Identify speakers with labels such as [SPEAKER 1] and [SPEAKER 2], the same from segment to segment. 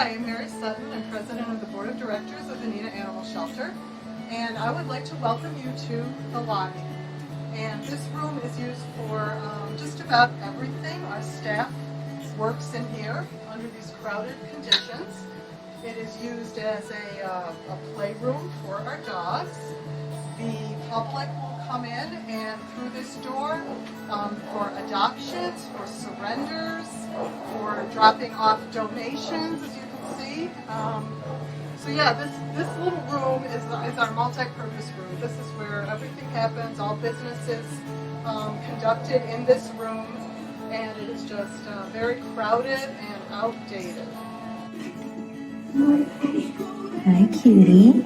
[SPEAKER 1] I am Mary Sutton. I'm president of the board of directors of the Neenah Animal Shelter, and I would like to welcome you to the lobby. And this room is used for just about everything. Our staff works in here under these crowded conditions. It is used as a playroom for our dogs. The public will come in and through this door for adoptions, for surrenders, for dropping off donations, as you can see. So yeah, this little room is our multi-purpose room. This is where everything happens, all businesses conducted in this room, and it is just very crowded and outdated.
[SPEAKER 2] Hi, cutie.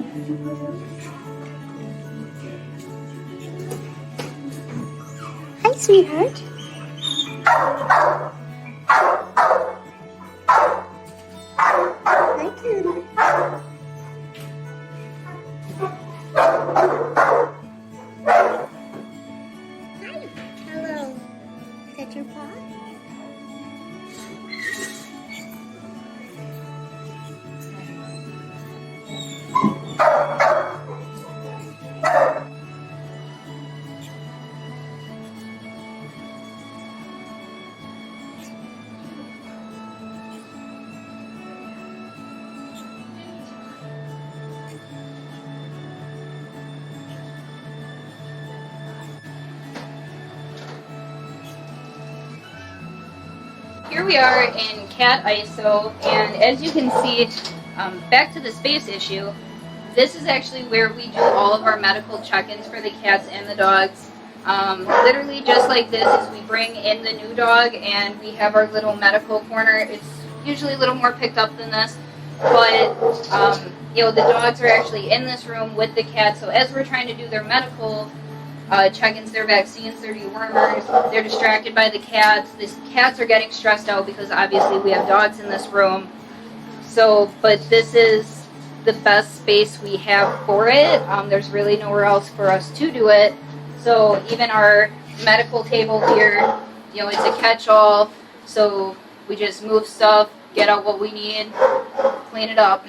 [SPEAKER 2] Hi, sweetheart. Hi, cutie. Hi. Hello. Is that your paw?
[SPEAKER 3] Here we are in Cat ISO, and as you can see, back to the space issue, this is actually where we do all of our medical check-ins for the cats and the dogs. Literally just like this is we bring in the new dog and we have our little medical corner. It's usually a little more picked up than this, but you know, the dogs are actually in this room with the cats, so as we're trying to do their medical check-ins, their vaccines, their dewormers, they're distracted by the cats. The cats are getting stressed out because obviously we have dogs in this room. So, but this is the best space we have for it. There's really nowhere else for us to do it. So even our medical table here, you know, it's a catch-all. So we just move stuff, get out what we need, clean it up.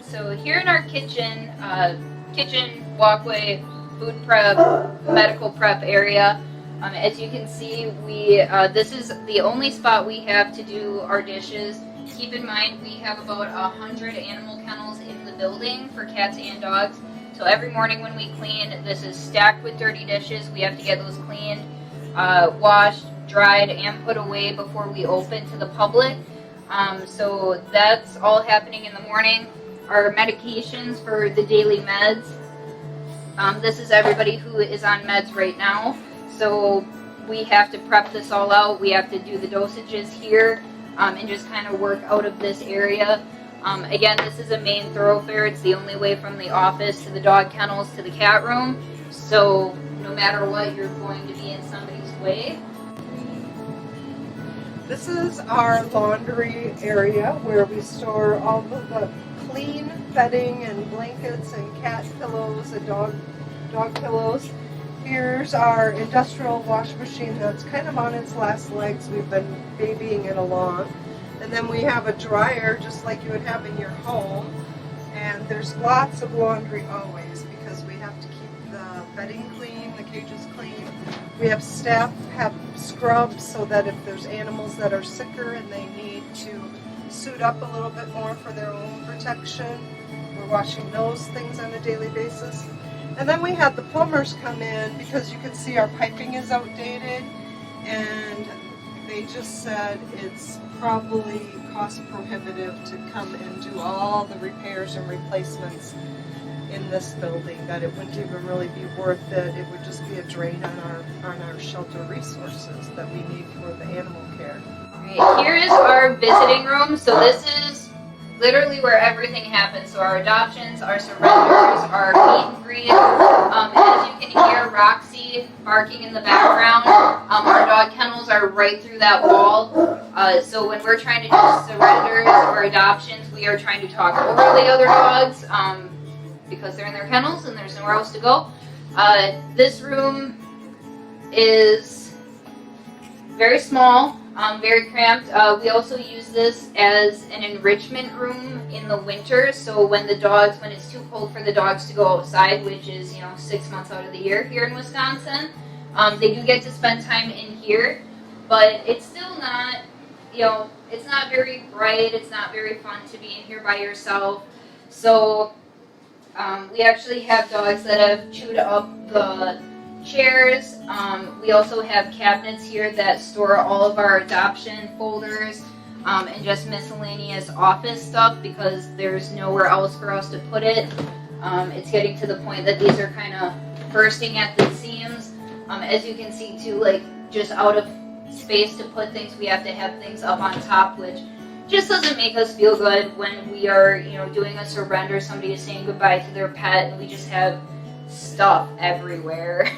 [SPEAKER 3] So here in our kitchen, walkway, food prep, medical prep area, as you can see, this is the only spot we have to do our dishes. Keep in mind we have about 100 animal kennels in the building for cats and dogs. So every morning when we clean, this is stacked with dirty dishes. We have to get those cleaned, washed, dried, and put away before we open to the public. So that's all happening in the morning. Our medications for the daily meds. This is everybody who is on meds right now. So we have to prep this all out. We have to do the dosages here and just kind of work out of this area. Again, this is a main thoroughfare. It's the only way from the office to the dog kennels to the cat room. So no matter what, you're going to be in somebody's way.
[SPEAKER 1] This is our laundry area where we store all of the clean bedding and blankets and cat pillows and dog pillows. Here's our industrial wash machine that's kind of on its last legs. We've been babying it along. And then we have a dryer just like you would have in your home. And there's lots of laundry always because we have to keep the bedding clean, the cages clean. We have staff have scrubs so that if there's animals that are sicker and they need to suit up a little bit more for their own protection, we're washing those things on a daily basis. And then we had the plumbers come in because you can see our piping is outdated, and they just said it's probably cost prohibitive to come and do all the repairs and replacements in this building, that it wouldn't even really be worth it. It would just be a drain on our shelter resources that we need for the animal care.
[SPEAKER 3] Right, here is our visiting room. So this is literally where everything happens. So our adoptions, our surrenders, our meet and greet. As you can hear Roxy barking in the background. Our dog kennels are right through that wall. So when we're trying to do surrenders or adoptions, we are trying to talk over the other dogs. because they're in their kennels and there's nowhere else to go. This room is very small, very cramped. We also use this as an enrichment room in the winter, so when it's too cold for the dogs to go outside, which is 6 months out of the year here in Wisconsin, they do get to spend time in here, but it's still not, it's not very bright, it's not very fun to be in here by yourself. So we actually have dogs that have chewed up the chairs. We also have cabinets here that store all of our adoption folders and just miscellaneous office stuff because there's nowhere else for us to put it. It's getting to the point that these are kind of bursting at the seams. As you can see too, like just out of space to put things, we have to have things up on top, which just doesn't make us feel good when we are, doing a surrender, somebody is saying goodbye to their pet, and we just have stuff everywhere.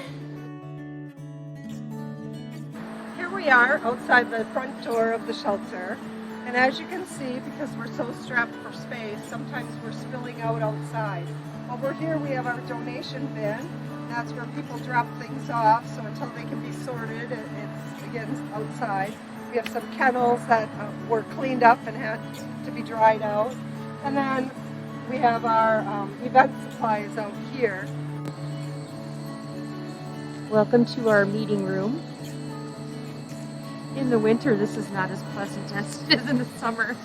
[SPEAKER 1] Here we are outside the front door of the shelter, and as you can see, because we're so strapped for space, sometimes we're spilling out outside. Over here we have our donation bin. That's where people drop things off, so until they can be sorted, it's again outside. We have some kennels that were cleaned up and had to be dried out. And then we have our event supplies out here. Welcome to our meeting room. In the winter, this is not as pleasant as it is in the summer.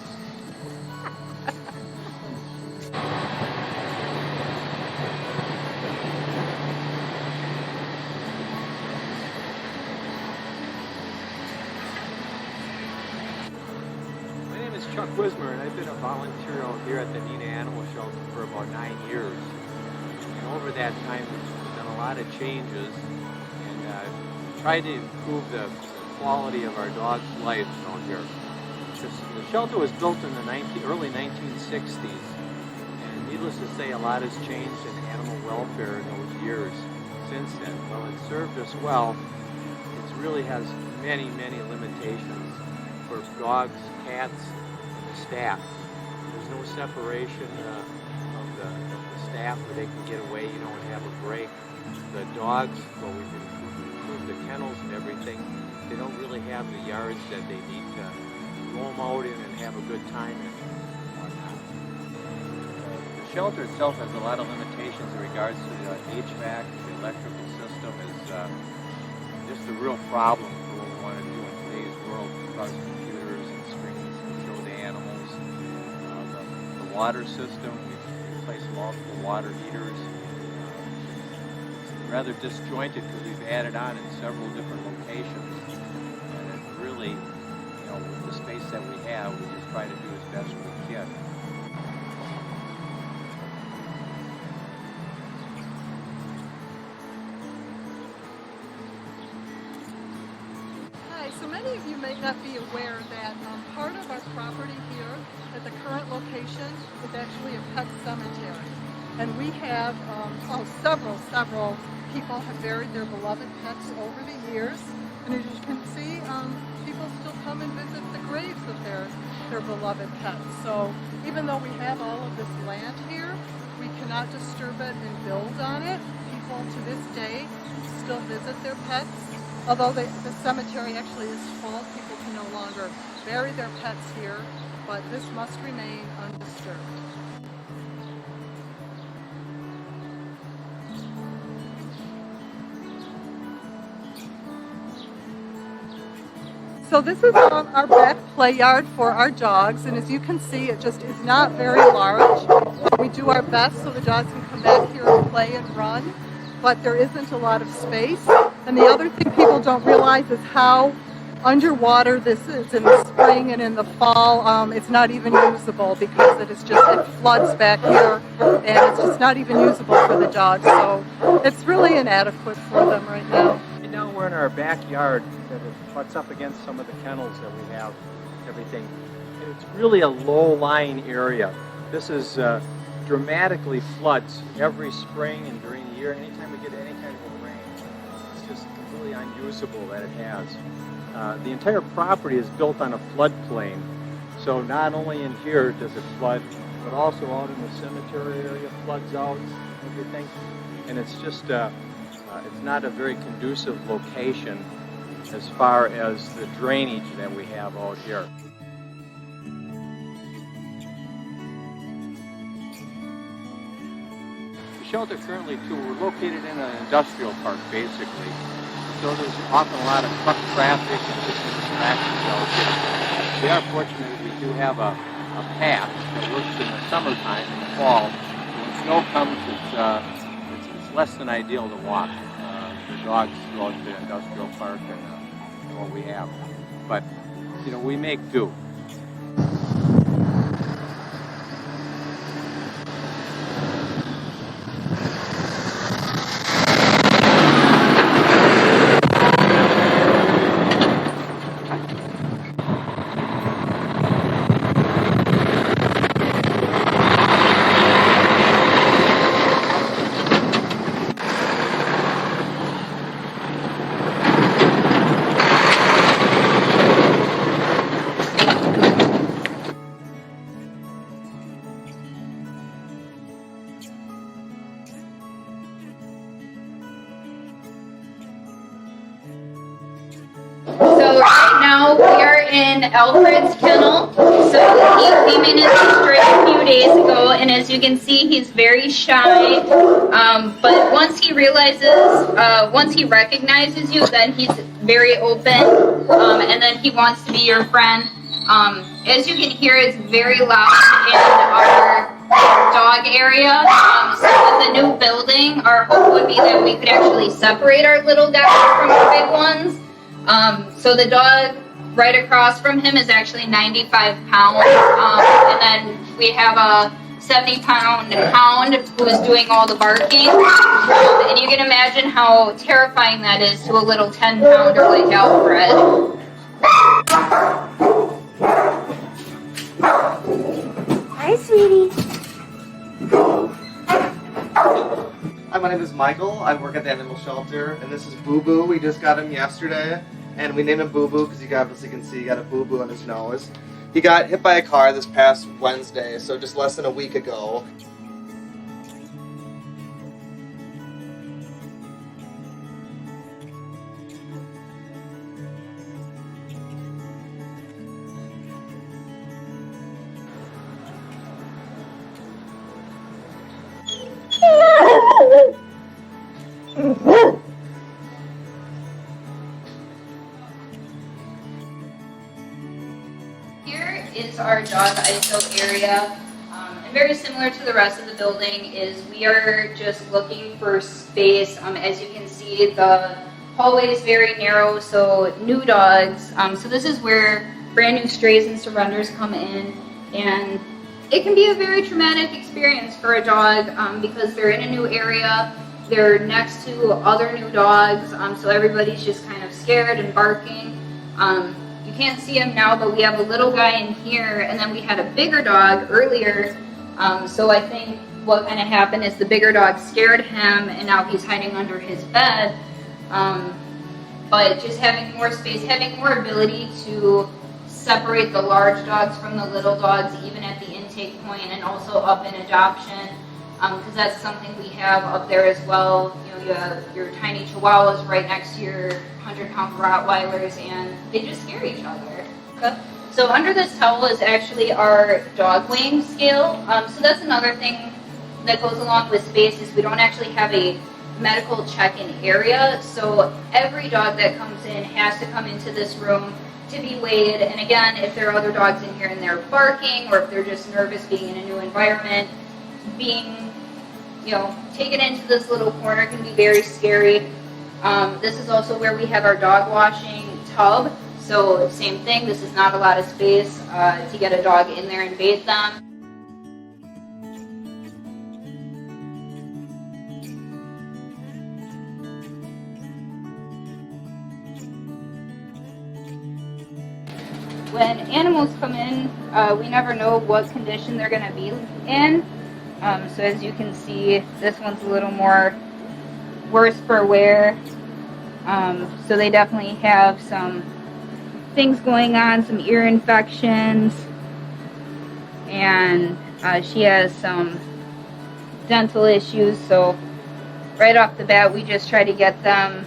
[SPEAKER 4] Chuck Wismer, and I've been a volunteer out here at the Neenah Animal Shelter for about 9 years. And over that time, there's been a lot of changes, and tried to improve the quality of our dogs' lives out here. The shelter was built in the early 1960s, and needless to say, a lot has changed in animal welfare in those years since then. Well, it served us well. It really has many, many limitations for dogs, cats, staff. There's no separation of the staff where they can get away, and have a break. The dogs, well, we can improve the kennels and everything. They don't really have the yards that they need to roam out in and have a good time in. The shelter itself has a lot of limitations in regards to the HVAC. The electrical system is just a real problem for what we want to do in today's world because computers and screens and show the animals. The water system, we've replaced multiple water heaters. It's rather disjointed because we've added on in several different locations. And it really, with the space that we have, we just try to do as best we can.
[SPEAKER 1] So many of you may not be aware that part of our property here at the current location is actually a pet cemetery. And we have several people have buried their beloved pets over the years. And as you can see, people still come and visit the graves of their beloved pets. So even though we have all of this land here, we cannot disturb it and build on it. People to this day still visit their pets. Although the cemetery actually is full, people can no longer bury their pets here, but this must remain undisturbed. So this is our back play yard for our dogs, and as you can see, it just is not very large. We do our best so the dogs can come back here and play and run, but there isn't a lot of space. And the other thing people don't realize is how underwater this is in the spring and in the fall. It's not even usable because it floods back here, and it's just not even usable for the dogs. So it's really inadequate for them right now.
[SPEAKER 4] Right now we're in our backyard that butts up against some of the kennels that we have, everything. And it's really a low-lying area. This is dramatically floods every spring and during the year. Anytime we get any kind of rain, it's just completely unusable that it has. The entire property is built on a floodplain, so not only in here does it flood, but also out in the cemetery area, floods out, everything. And it's just, it's not a very conducive location as far as the drainage that we have out here. The shelter currently, too, we're located in an industrial park, basically. So there's often a lot of truck traffic and different distractions out here. We are fortunate that we do have a path that works in the summertime, in the fall. When snow comes, it's less than ideal to walk. The dogs go out to the industrial park and what we have. But, you know, we make do.
[SPEAKER 3] So right now we are in Alfred's kennel. So he came in as a stray a few days ago, and as you can see, he's very shy. But once he recognizes you, then he's very open, and then he wants to be your friend. As you can hear, it's very loud in our dog area. So with the new building, our hope would be that we could actually separate our little guys from our big ones. So the dog right across from him is actually 95 pounds, and then we have a 70-pound hound who is doing all the barking, and you can imagine how terrifying that is to a little 10-pounder like Alfred.
[SPEAKER 2] Hi, sweetie.
[SPEAKER 5] Hi, my name is Michael. I work at the animal shelter, and this is Boo Boo. We just got him yesterday, and we named him Boo Boo because you obviously can see he got a boo boo on his nose. He got hit by a car this past Wednesday, so just less than a week ago.
[SPEAKER 3] Here is our dog ISO area, and very similar to the rest of the building is we are just looking for space. As you can see, the hallway is very narrow, so new dogs. So this is where brand new strays and surrenders come in, and it can be a very traumatic experience for a dog because they're in a new area, they're next to other new dogs, so everybody's just kind of scared and barking. You can't see him now, but we have a little guy in here, and then we had a bigger dog earlier, so I think what kind of happened is the bigger dog scared him, and now he's hiding under his bed. But just having more space, having more ability to separate the large dogs from the little dogs, even at the intake point, and also up in adoption, because that's something we have up there as well. You know, you have your tiny Chihuahuas right next to your 100-pound Rottweilers, and they just scare each other. Okay. So under this towel is actually our dog weighing scale. So that's another thing that goes along with space is we don't actually have a medical check-in area. So every dog that comes in has to come into this room to be weighed. And again, if there are other dogs in here and they're barking, or if they're just nervous being in a new environment, being, you know, taken into this little corner can be very scary. This is also where we have our dog washing tub. So same thing, this is not a lot of space to get a dog in there and bathe them. When animals come in, we never know what condition they're going to be in. So as you can see, this one's a little more worse for wear. So they definitely have some things going on, some ear infections, and She has some dental issues, so right off the bat we just try to get them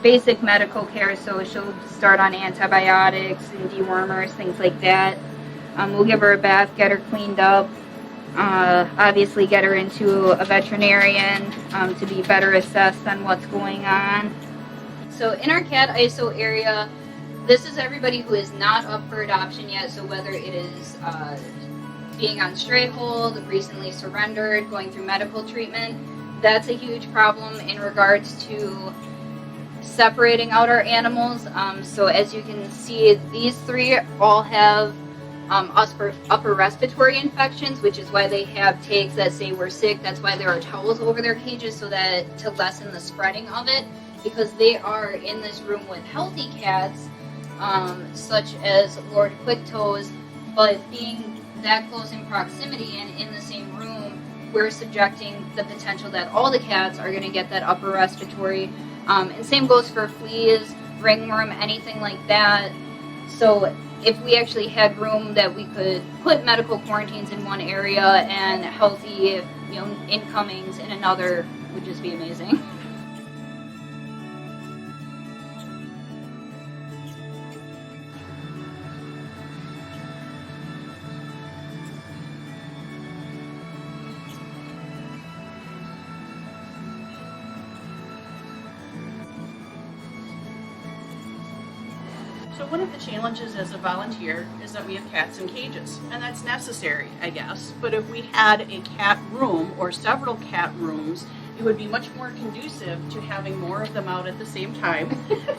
[SPEAKER 3] basic medical care. So she'll start on antibiotics and dewormers, things like that. We'll give her a bath, get her cleaned up, obviously get her into a veterinarian to be better assessed on what's going on. So in our cat ISO area, this is everybody who is not up for adoption yet. So whether it is being on stray hold, recently surrendered, going through medical treatment, that's a huge problem in regards to separating out our animals. So as you can see, these three all have upper respiratory infections, which is why they have tags that say we're sick. That's why there are towels over their cages, so that to lessen the spreading of it, because they are in this room with healthy cats, such as Lord Quicktoes, but being that close in proximity and in the same room, we're subjecting the potential that all the cats are going to get that upper respiratory. And same goes for fleas, ringworm, anything like that. So if we actually had room that we could put medical quarantines in one area and healthy, incomings in another, would just be amazing.
[SPEAKER 6] So one of the challenges as a volunteer is that we have cats in cages, and that's necessary, I guess. But if we had a cat room or several cat rooms, it would be much more conducive to having more of them out at the same time.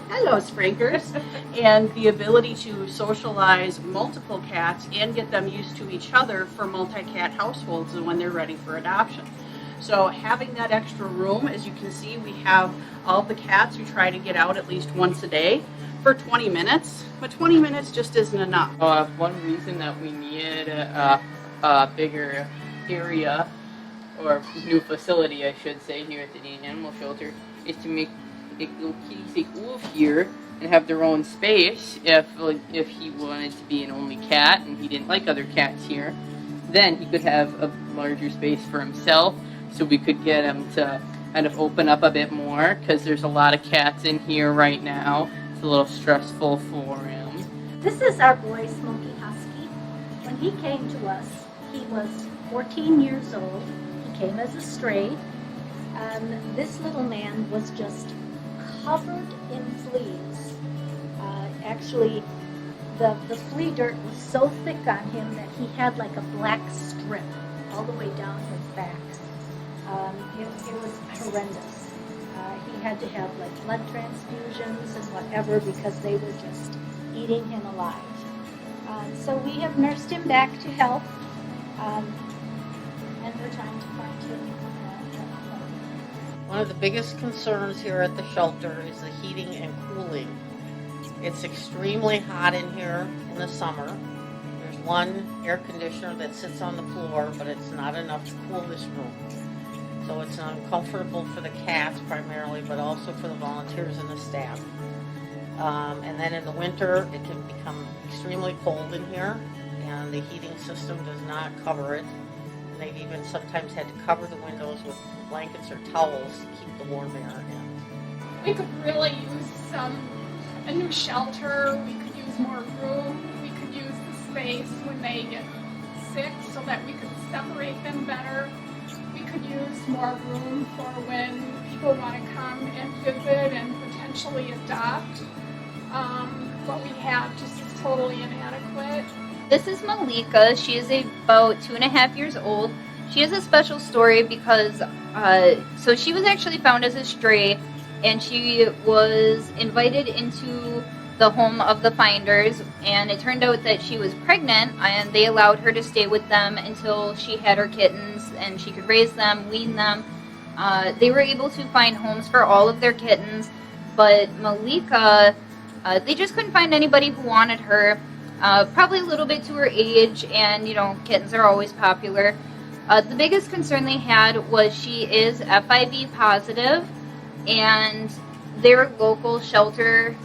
[SPEAKER 6] Hello, Sprankers. And the ability to socialize multiple cats and get them used to each other for multi-cat households when they're ready for adoption. So having that extra room, as you can see, we have all the cats who try to get out at least once a day for 20 minutes, but 20 minutes just isn't enough.
[SPEAKER 7] One reason that we needed a bigger area, or new facility I should say, here at the Neenah Animal Shelter, is to make little kitties like Wolf here and have their own space. If he wanted to be an only cat and he didn't like other cats here, then he could have a larger space for himself, so we could get him to kind of open up a bit more, because there's a lot of cats in here right now. It's a little stressful for him.
[SPEAKER 2] This is our boy, Smokey Husky. When he came to us, he was 14 years old. He came as a stray. This little man was just covered in fleas. Actually, the flea dirt was so thick on him that he had like a black strip all the way down his back. It was horrendous. He had to have like blood transfusions and whatever because they were just eating him alive. So we have nursed him back to health, and we're trying to find him.
[SPEAKER 8] One of the biggest concerns here at the shelter is the heating and cooling. It's extremely hot in here in the summer. There's one air conditioner that sits on the floor, but it's not enough to cool this room. So it's uncomfortable for the cats primarily, but also for the volunteers and the staff. And then in the winter, it can become extremely cold in here, and the heating system does not cover it. And they've even sometimes had to cover the windows with blankets or towels to keep the warm air in.
[SPEAKER 9] We could really use a new shelter. We could use more room. We could use the space when they get sick so that we could separate them better. We could use more room for when people want to come and visit and potentially adopt. What we have just is totally inadequate.
[SPEAKER 3] This is Malika. She is about 2.5 years old. She has a special story because, so she was actually found as a stray, and she was invited into the home of the finders, and it turned out that she was pregnant, and they allowed her to stay with them until she had her kittens, and she could raise them, wean them. They were able to find homes for all of their kittens, but Malika, they just couldn't find anybody who wanted her. Probably a little bit to her age, and kittens are always popular. The biggest concern they had was she is FIV positive, and their local shelter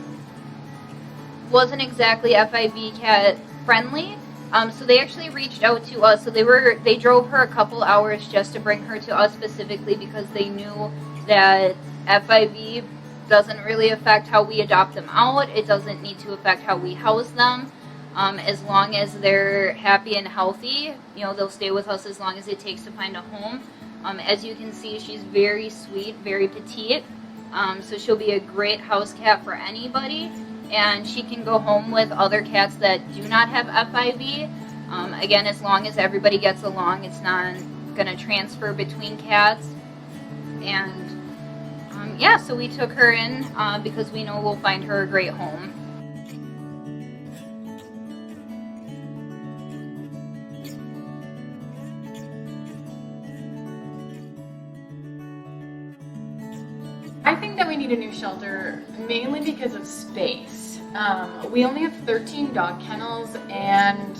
[SPEAKER 3] wasn't exactly FIV cat friendly, So they actually reached out to us. So they drove her a couple hours just to bring her to us specifically because they knew that FIV doesn't really affect how we adopt them out. It doesn't need to affect how we house them. As long as they're happy and healthy, you know, they'll stay with us as long as it takes to find a home. As you can see, she's very sweet, very petite. So she'll be a great house cat for anybody. And she can go home with other cats that do not have FIV. Again, as long as everybody gets along, it's not going to transfer between cats. And yeah, so we took her in because we know we'll find her a great home.
[SPEAKER 10] I think that we need a new shelter mainly because of space. We only have 13 dog kennels, and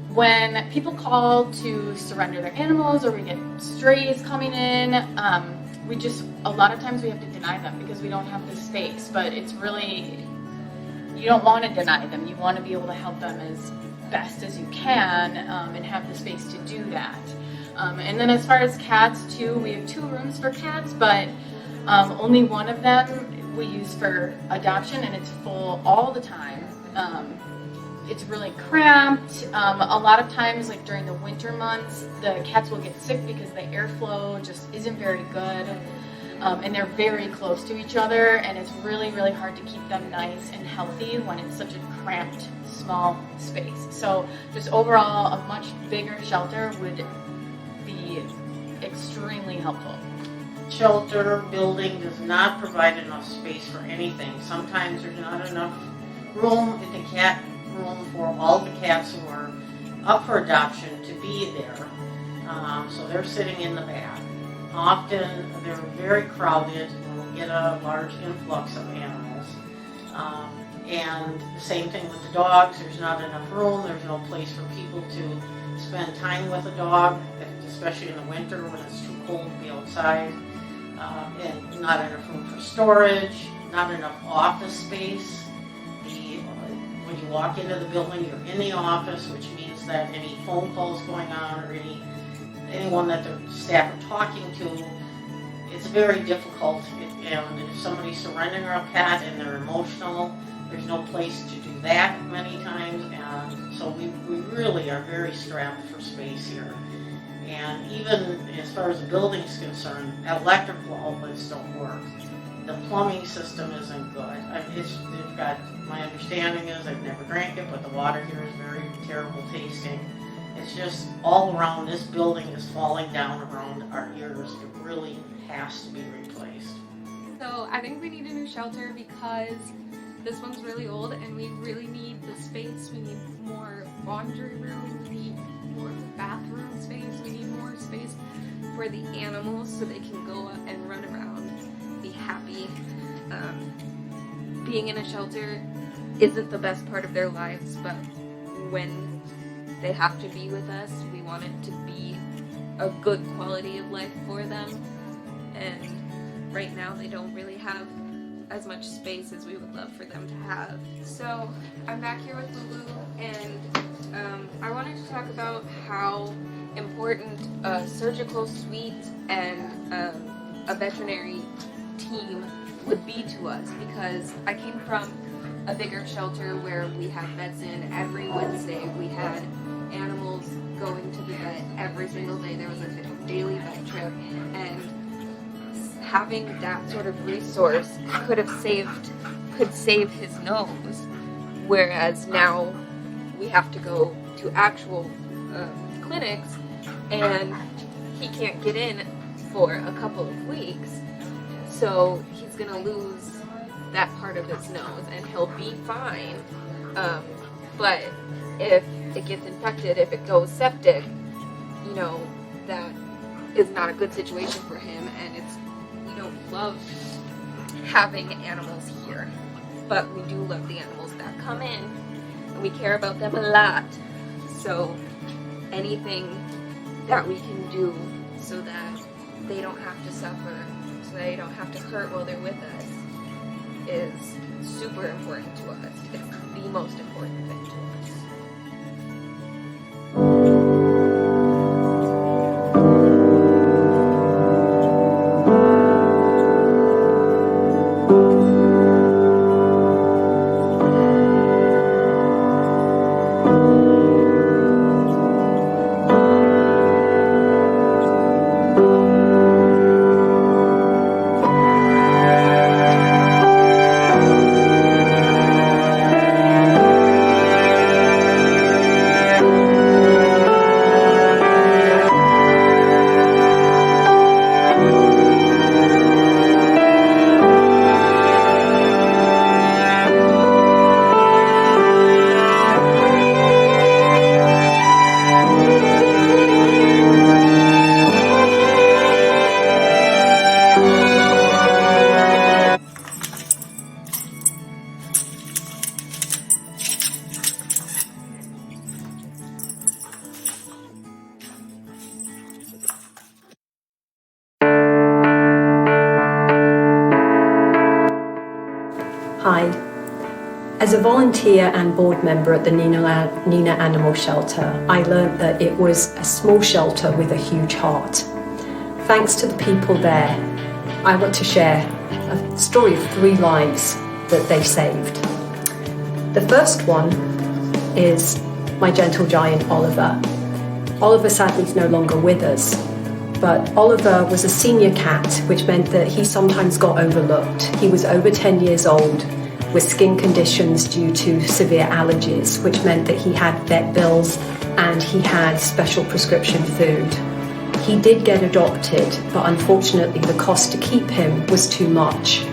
[SPEAKER 10] when people call to surrender their animals or we get strays coming in, a lot of times we have to deny them because we don't have the space. But it's really, you don't want to deny them. You want to be able to help them as best as you can and have the space to do that. And then as far as cats too, we have 2 rooms for cats, but only one of them we use for adoption, and it's full all the time. It's really cramped. A lot of times, like during the winter months, the cats will get sick because the airflow just isn't very good. And they're very close to each other, and it's really, really hard to keep them nice and healthy when it's such a cramped, small space. So just overall, a much bigger shelter would be extremely helpful.
[SPEAKER 8] Shelter building does not provide enough space for anything. Sometimes there's not enough room in the cat room for all the cats who are up for adoption to be there. So they're sitting in the back. Often they're very crowded and we'll get a large influx of animals. And the same thing with the dogs. There's not enough room. There's no place for people to spend time with a dog, especially in the winter when it's too cold to be outside. And not enough room for storage, not enough office space. When you walk into the building, you're in the office, which means that any phone calls going on or anyone that the staff are talking to, it's very difficult. And if somebody's surrendering a cat and they're emotional, there's no place to do that many times. And so we really are very strapped for space here. And even as far as the building is concerned, electrical outlets don't work. The plumbing system isn't good. My understanding is, I've never drank it, but the water here is very terrible tasting. It's just all around, this building is falling down around our ears. It really has to be replaced.
[SPEAKER 11] So I think we need a new shelter because this one's really old and we really need the space. We need more laundry room, we need more bathroom space, we need more space for the animals so they can go up and run around, be happy. Being in a shelter isn't the best part of their lives, but when they have to be with us, we want it to be a good quality of life for them. And right now they don't really have as much space as we would love for them to have. So I'm back here with Lulu, and I wanted to talk about how important a surgical suite and a veterinary team would be to us, because I came from a bigger shelter where we had vets in every Wednesday. We had animals going to the vet every single day. There was a daily vet trip, and having that sort of resource could save his nose, whereas now we have to go to actual clinics, and he can't get in for a couple of weeks, so he's gonna lose that part of his nose, and he'll be fine, but if it gets infected, if it goes septic, you know, that is not a good situation for him, and we don't love having animals here, but we do love the animals that come in, and we care about them a lot. So anything that we can do so that they don't have to suffer, so they don't have to hurt while they're with us, is super important to us. It's the most important thing to us.
[SPEAKER 12] As a volunteer and board member at the Neenah Animal Shelter, I learned that it was a small shelter with a huge heart. Thanks to the people there, I want to share a story of 3 lives that they saved. The first one is my gentle giant, Oliver. Oliver sadly is no longer with us, but Oliver was a senior cat, which meant that he sometimes got overlooked. He was over 10 years old with skin conditions due to severe allergies, which meant that he had vet bills and he had special prescription food. He did get adopted, but unfortunately the cost to keep him was too much.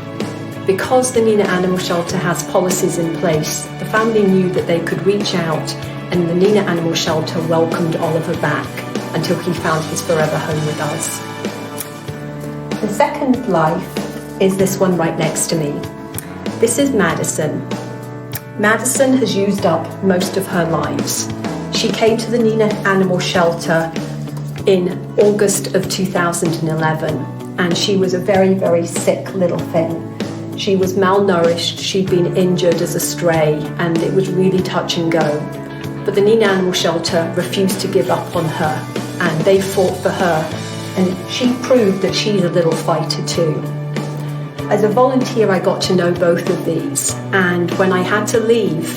[SPEAKER 12] Because the Neenah Animal Shelter has policies in place, the family knew that they could reach out, and the Neenah Animal Shelter welcomed Oliver back until he found his forever home with us. The second life is this one right next to me. This is Madison. Madison has used up most of her lives. She came to the Neenah Animal Shelter in August of 2011, and she was a very, very sick little thing. She was malnourished, she'd been injured as a stray, and it was really touch and go. But the Neenah Animal Shelter refused to give up on her, and they fought for her, and she proved that she's a little fighter too. As a volunteer, I got to know both of these, and when I had to leave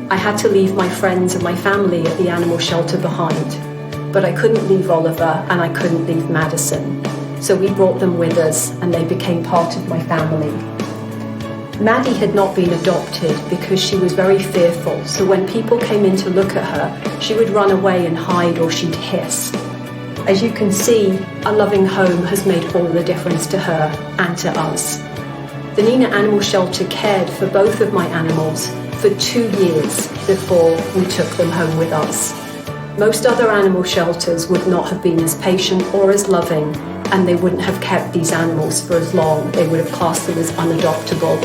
[SPEAKER 12] my friends and my family at the animal shelter behind. But I couldn't leave Oliver, and I couldn't leave Madison. So we brought them with us, and they became part of my family. Maddie had not been adopted because she was very fearful, so when people came in to look at her, she would run away and hide, or she'd hiss. As you can see, a loving home has made all the difference to her and to us. The Neenah Animal Shelter cared for both of my animals for 2 years before we took them home with us. Most other animal shelters would not have been as patient or as loving, and they wouldn't have kept these animals for as long. They would have classed them as unadoptable.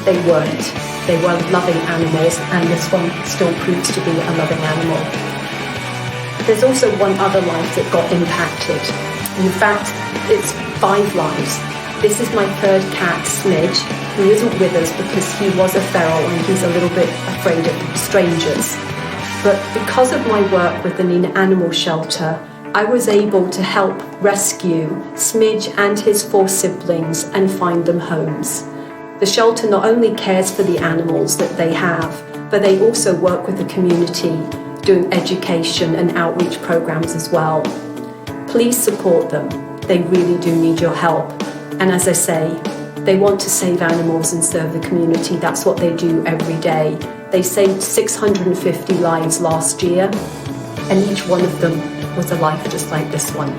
[SPEAKER 12] They weren't. They were loving animals, and this one still proves to be a loving animal. There's also one other life that got impacted. In fact, it's 5 lives. This is my third cat, Smidge, who isn't with us because he was a feral and he's a little bit afraid of strangers. But because of my work with the Neenah Animal Shelter, I was able to help rescue Smidge and his 4 siblings and find them homes. The shelter not only cares for the animals that they have, but they also work with the community, doing education and outreach programs as well. Please support them. They really do need your help. And as I say, they want to save animals and serve the community. That's what they do every day. They saved 650 lives last year, and each one of them was a life just like this one.